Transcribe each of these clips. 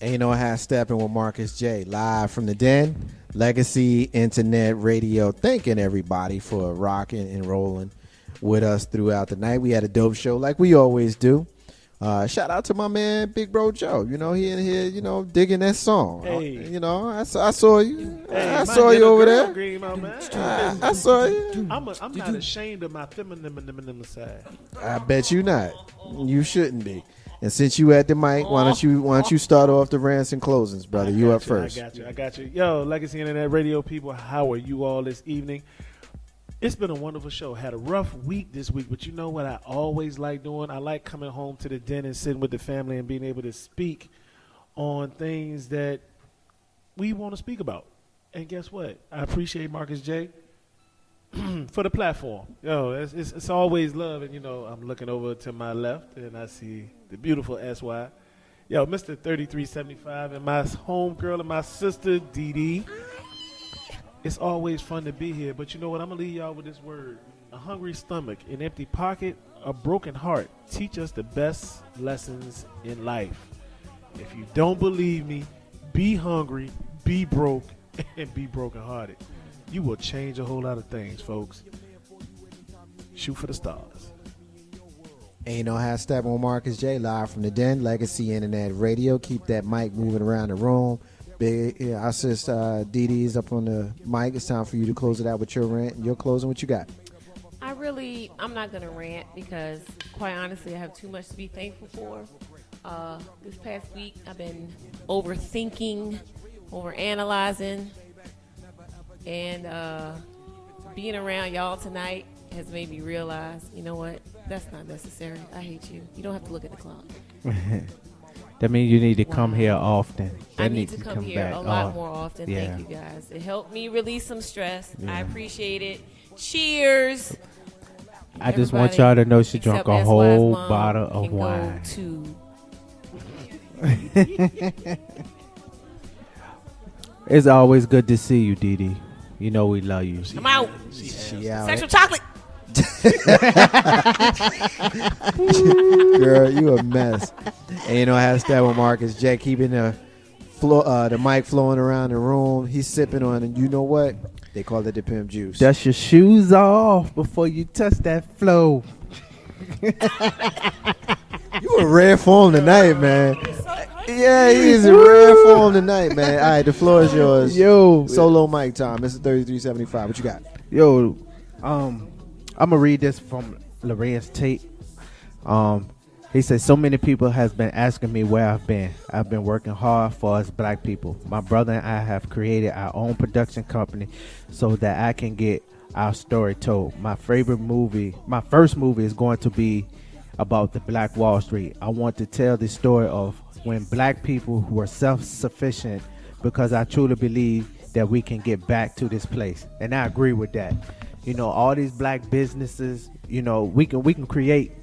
Ain't no half stepping with Marcus J. Live from the Den, Legacy Internet Radio. Thanking everybody for rocking and rolling with us throughout the night. We had a dope show like we always do. Shout out to my man Big Bro Joe. You know, he in here, digging that song. Hey. I saw you. Hey, I saw you over there. Green, my man. I saw you. I'm not ashamed of my feminine side. I bet you not. You shouldn't be. And since you at the mic, why don't you start off the rants and closings, brother? You up first. I got you. Yo, Legacy Internet Radio people, how are you all this evening? It's been a wonderful show. Had a rough week this week, but you know what I always like doing? I like coming home to the den and sitting with the family and being able to speak on things that we want to speak about. And guess what? I appreciate Marcus J. for the platform. Yo, it's always love. And, I'm looking over to my left, and I see the beautiful SY. Yo, Mr. 3375 and my home girl and my sister, Dee Dee. It's always fun to be here, but you know what? I'm going to leave y'all with this word. A hungry stomach, an empty pocket, a broken heart teach us the best lessons in life. If you don't believe me, be hungry, be broke, and be brokenhearted. You will change a whole lot of things, folks. Shoot for the stars. Ain't no half step on Marcus J. Live from the Den, Legacy Internet Radio. Keep that mic moving around the room. Big, our sister Dee Dee's up on the mic. It's time for you to close it out with your rant. Your closing, what you got? I'm not going to rant because, quite honestly, I have too much to be thankful for. This past week, I've been overthinking, overanalyzing, and being around y'all tonight has made me realize, you know what? That's not necessary. I hate you. You don't have to look at the clock. That means you need to come here often. I need to come here a lot more often. Yeah. Thank you, guys. It helped me release some stress. Yeah. I appreciate it. Cheers. I just want y'all to know she drank a whole bottle of wine. It's always good to see you, Dee Dee. You know we love you. I'm out. She out. Sexual chocolate. Girl, you a mess. Ain't no half step with Marcus J. Keeping the mic flowing around the room. He's sipping on, and you know what? They call it the pimp juice. Dust your shoes off before you touch that flow. You in rare form tonight, man. Yeah, he's in rare form tonight, man. All right, the floor is yours. Yo, solo mic time. Mr. 3375. What you got? Yo, I'm gonna read this from Lorenz Tate. He said, so many people has been asking me where I've been. I've been working hard for us black people. My brother and I have created our own production company so that I can get our story told. My first movie is going to be about the Black Wall Street. I want to tell the story of when black people were self-sufficient, because I truly believe that we can get back to this place. And I agree with that. All these black businesses, we can create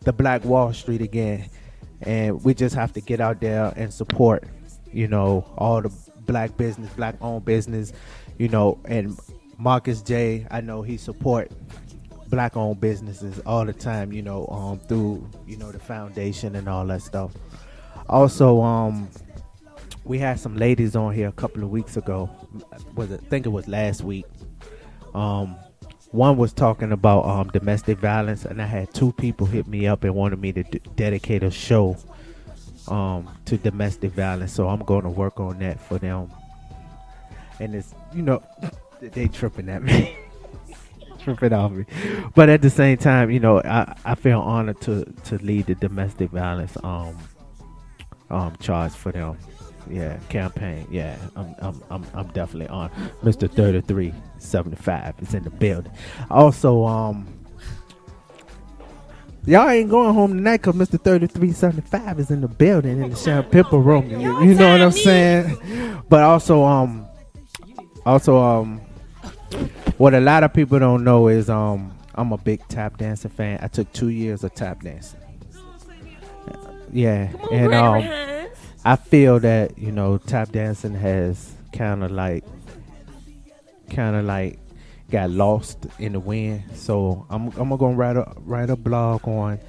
the Black Wall Street again, and we just have to get out there and support, all the black owned business, and Marcus J, I know he support black owned businesses all the time, through, the foundation and all that stuff. Also, we had some ladies on here a couple of weeks ago. I think it was last week. One was talking about domestic violence, and I had two people hit me up and wanted me to dedicate a show to domestic violence. So I'm going to work on that for them. And it's, they tripping at me. Tripping off me. But at the same time, I feel honored to lead the domestic violence charge for them. Yeah, campaign. Yeah, I'm definitely on. Mr. 3375 is in the building. Also, y'all ain't going home tonight because Mr. 3375 is in the building in the Sharon Pippa room. You know what I'm saying? But also, what a lot of people don't know is I'm a big tap dancing fan. I took 2 years of tap dancing. Yeah, and I feel that tap dancing has kind of like got lost in the wind. So I'm gonna write a blog on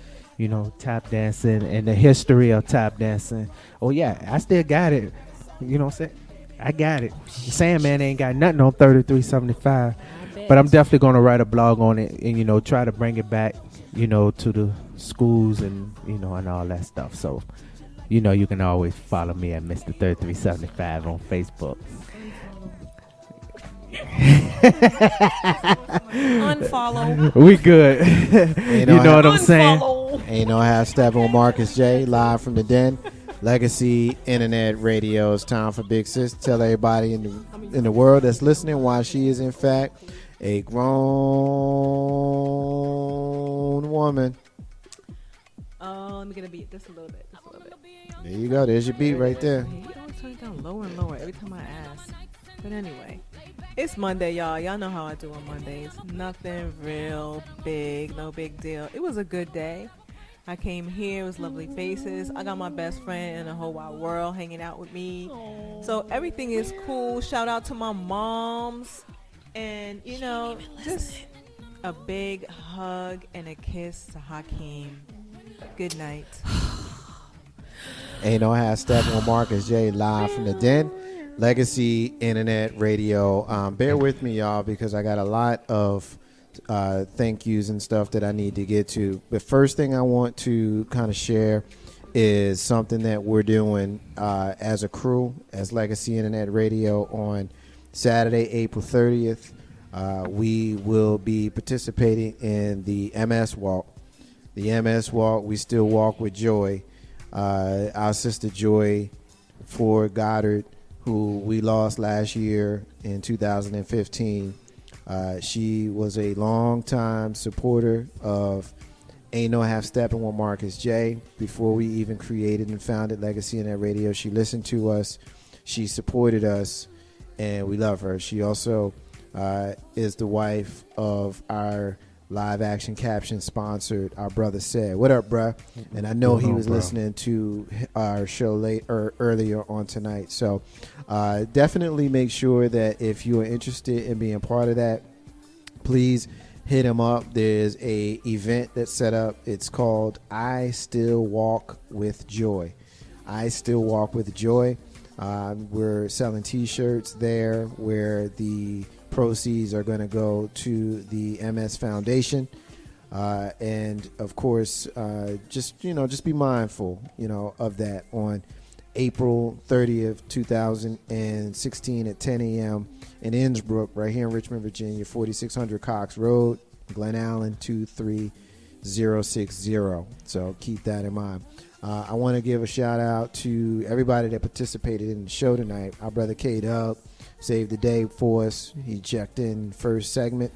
tap dancing and the history of tap dancing. Oh yeah, I still got it. You know what I'm saying? I got it. Sandman ain't got nothing on 3375, but I'm definitely gonna write a blog on it and try to bring it back, to the schools and and all that stuff. So, you can always follow me at Mr. 3375 on Facebook. Unfollow. We good. You know what I'm saying? Ain't no half stepping with Marcus J. Live from the Den. Legacy Internet Radio. It's time for Big Sis to tell everybody in the world that's listening why she is in fact a grown woman. Oh, let me get a beat just a little bit. There you go. There's your beat right there. He always turns down lower and lower every time I ask. But anyway, it's Monday, y'all. Y'all know how I do on Mondays. Nothing real big, no big deal. It was a good day. I came here, it was lovely faces. I got my best friend in the whole wide world hanging out with me. So everything is cool. Shout out to my moms. And, just a big hug and a kiss to Hakeem. Good night. Ain't no half stepping with Marcus J. Live from the Den. Legacy Internet Radio. Bear with me, y'all, because I got a lot of thank yous and stuff that I need to get to. But first thing I want to kind of share is something that we're doing as a crew, as Legacy Internet Radio on Saturday, April 30th. We will be participating in the MS Walk. The MS Walk, We Still Walk with Joy. Our sister Joy Ford Goddard, who we lost last year in 2015. She was a long-time supporter of Ain't No Half Steppin' with Marcus J. Before we even created and founded Legacy Internet Radio, she listened to us, she supported us, and we love her. She also is the wife of our live action caption sponsored, our brother Said. What up, bruh? And I know he was listening to our show earlier on tonight. So definitely make sure that if you are interested in being part of that, please hit him up. There's a event that's set up. It's called I Still Walk with Joy. I Still Walk with Joy. We're selling t-shirts there where the proceeds are going to go to the MS Foundation. And of course, just be mindful, of that on April 30th, 2016 at 10 a.m. in Innsbrook, right here in Richmond, Virginia, 4600 Cox Road, Glen Allen 23060. So keep that in mind. I want to give a shout out to everybody that participated in the show tonight. Our brother K-Dub saved the day for us. He checked in first segment.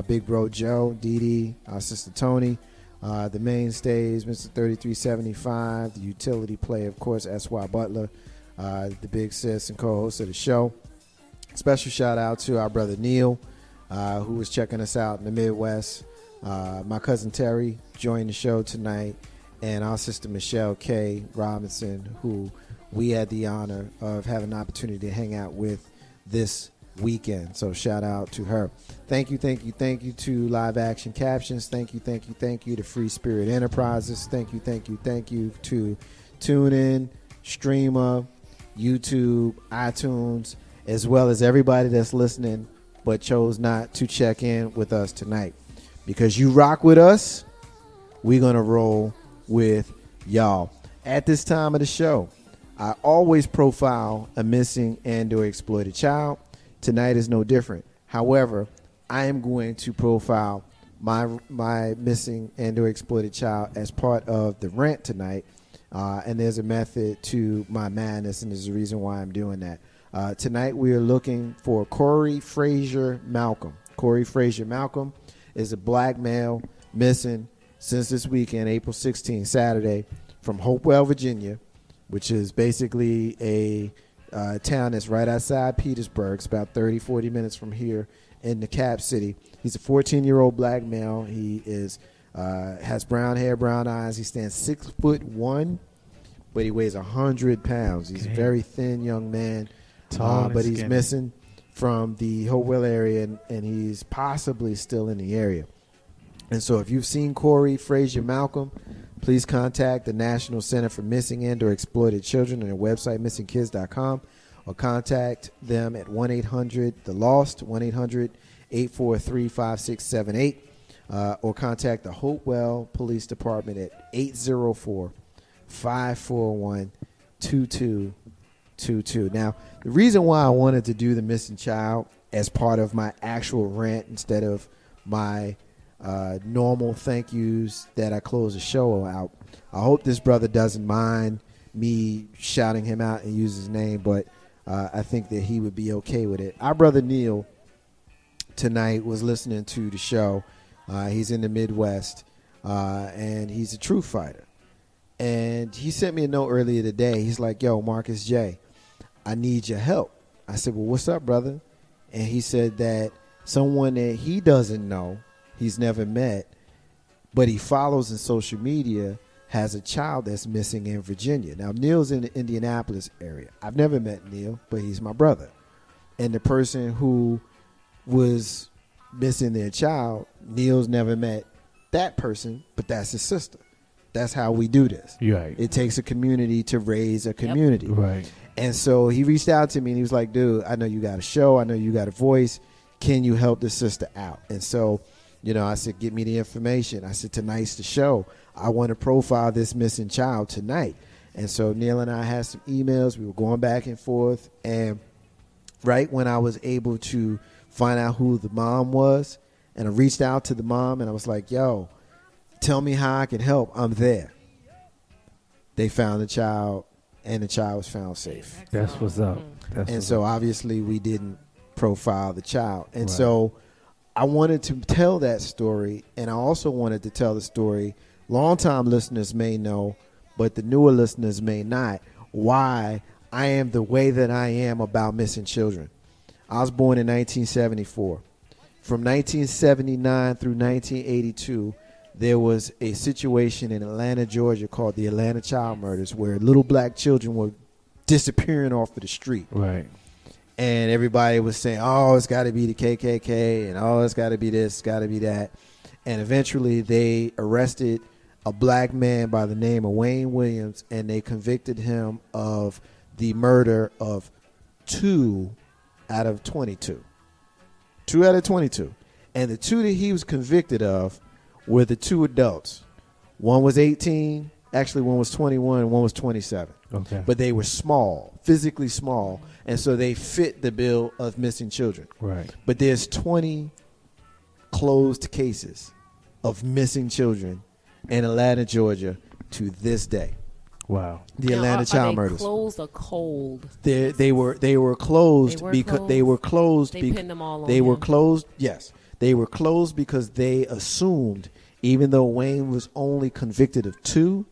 Big Bro Joe, Dee Dee, our sister Tony, the mainstays, Mr. 3375, the utility player, of course, S.Y. Butler, the big sis and co-host of the show. Special shout out to our brother Neil, who was checking us out in the Midwest. My cousin Terry joined the show tonight, and our sister Michelle K. Robinson, who we had the honor of having an opportunity to hang out with this weekend. So shout out to her. Thank you to Live Action Captions. Thank you to Free Spirit Enterprises. Thank you to TuneIn, Streamer, YouTube, iTunes, as well as everybody that's listening but chose not to check in with us tonight. Because you rock with us, we're going to roll with y'all. At this time of the show, I always profile a missing and or exploited child. Tonight is no different. However, I am going to profile my missing and or exploited child as part of the rant tonight. And there's a method to my madness, and there's a reason why I'm doing that. Tonight we are looking for Corey Frazier Malcolm. Corey Frazier Malcolm is a black male missing since this weekend, April 16th, Saturday, from Hopewell, Virginia, which is basically a town that's right outside Petersburg. It's about 30, 40 minutes from here in the Cap City. He's a 14-year-old black male. He is has brown hair, brown eyes. He stands 6'1", but he weighs 100 pounds. He's a very thin young man, but he's missing from the Hopewell area, and he's possibly still in the area. And so if you've seen Corey Frazier Malcolm, please contact the National Center for Missing and or Exploited Children on their website, missingkids.com, or contact them at 1-800-THE-LOST, 1-800-843-5678, or contact the Hopewell Police Department at 804-541-2222. Now, the reason why I wanted to do the missing child as part of my actual rant instead of my normal thank yous that I close the show out, I hope this brother doesn't mind me shouting him out and use his name, but I think that he would be okay with it. Our brother Neil tonight was listening to the show. He's in the Midwest, and he's a truth fighter. And he sent me a note earlier today. He's like, yo, Marcus J., I need your help. I said, well, what's up, brother? And he said that someone that he doesn't know, he's never met, but he follows in social media, has a child that's missing in Virginia. Now, Neil's in the Indianapolis area. I've never met Neil, but he's my brother. And the person who was missing their child, Neil's never met that person, but that's his sister. That's how we do this. Right. It takes a community to raise a community. Right. And so he reached out to me and he was like, dude, I know you got a show. I know you got a voice. Can you help this sister out? And so, I said, get me the information. I said, tonight's the show. I want to profile this missing child tonight. And so Neil and I had some emails. We were going back and forth. And right when I was able to find out who the mom was, and I reached out to the mom and I was like, yo, tell me how I can help. I'm there. They found the child, and the child was found safe. That's what's up. And so obviously we didn't profile the child. And so I wanted to tell that story, and I also wanted to tell the story. Longtime listeners may know, but the newer listeners may not, why I am the way that I am about missing children. I was born in 1974. From 1979 through 1982, there was a situation in Atlanta, Georgia called the Atlanta Child Murders, where little black children were disappearing off of the street. Right. And everybody was saying, oh, it's got to be the KKK, and oh, it's got to be this, got to be that. And eventually they arrested a black man by the name of Wayne Williams, and they convicted him of the murder of 2 out of 22. 2 out of 22. And the 2 that he was convicted of were the 2 adults. One was 18, actually one was 21, and one was 27. Okay. But they were small, physically small, and so they fit the bill of missing children. Right. But there's 20 closed cases of missing children in Atlanta, Georgia to this day. Wow. The Atlanta Child Murders. Closed or cold? They were closed because they were closed. They pinned them all on They were him. closed. Yes, they were closed because they assumed, even though Wayne was only convicted of 2,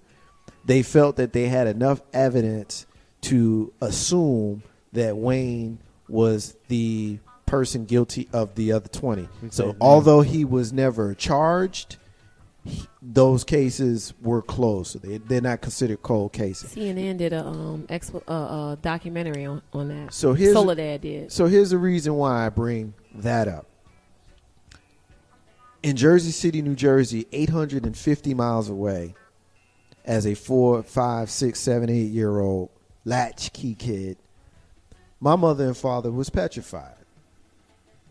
they felt that they had enough evidence to assume that Wayne was the person guilty of the other 20. So although he was never charged, those cases were closed. So they're not considered cold cases. CNN did a documentary on that. So here's Soledad did. So here's the reason why I bring that up. In Jersey City, New Jersey, 850 miles away, as a 4, 5, 6, 7, 8-year-old latchkey kid, my mother and father was petrified.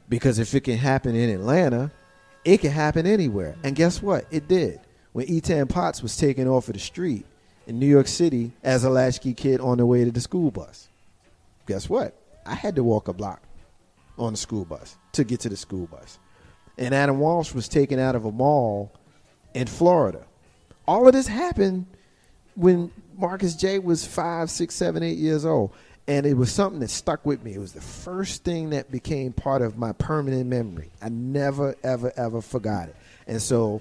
Because if it can happen in Atlanta, it can happen anywhere. And guess what? It did. When Etan Potts was taken off of the street in New York City as a latchkey kid on the way to the school bus, guess what? I had to walk a block on the school bus to get to the school bus. And Adam Walsh was taken out of a mall in Florida. All of this happened when Marcus J. was 5, 6, 7, 8 years old. And it was something that stuck with me. It was the first thing that became part of my permanent memory. I never, ever, ever forgot it. And so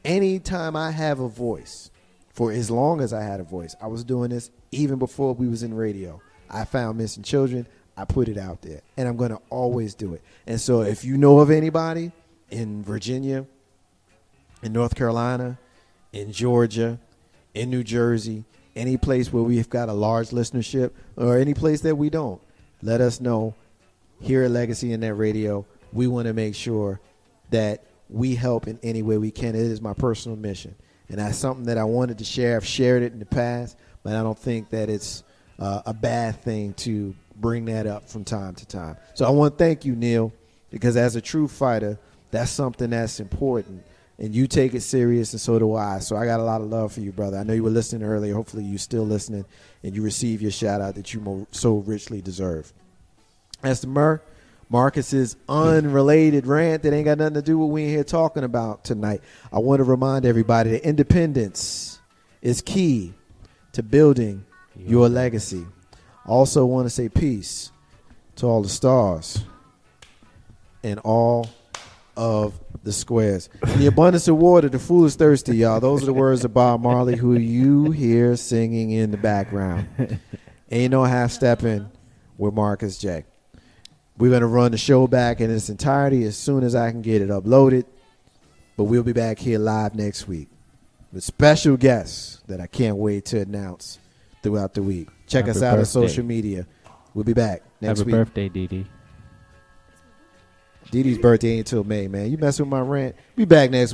anytime I have a voice, for as long as I had a voice, I was doing this even before we was in radio. I found missing children. I put it out there. And I'm going to always do it. And so if you know of anybody in Virginia, in North Carolina, in Georgia, in New Jersey, any place where we've got a large listenership, or any place that we don't, let us know. Here at Legacy and Net Radio, we want to make sure that we help in any way we can. It is my personal mission. And that's something that I wanted to share. I've shared it in the past, but I don't think that it's a bad thing to bring that up from time to time. So I want to thank you, Neil, because as a true fighter, that's something that's important. And you take it serious, and so do I. So I got a lot of love for you, brother. I know you were listening earlier. Hopefully you're still listening, and you receive your shout-out that you so richly deserve. As to Marcus's unrelated rant that ain't got nothing to do with what we in here talking about tonight, I want to remind everybody that independence is key to building your legacy. Also want to say peace to all the stars and all of the squares. In the abundance of water, the fool is thirsty, y'all. Those are the words of Bob Marley, who you hear singing in the background. Ain't no half stepping with Marcus J. We're going to run the show back in its entirety as soon as I can get it uploaded. But we'll be back here live next week with special guests that I can't wait to announce throughout the week. Check us out on social media. We'll be back next week. Happy birthday, Dee Dee. Dee Dee's birthday ain't until May, man. You mess with my rant. Be back next week.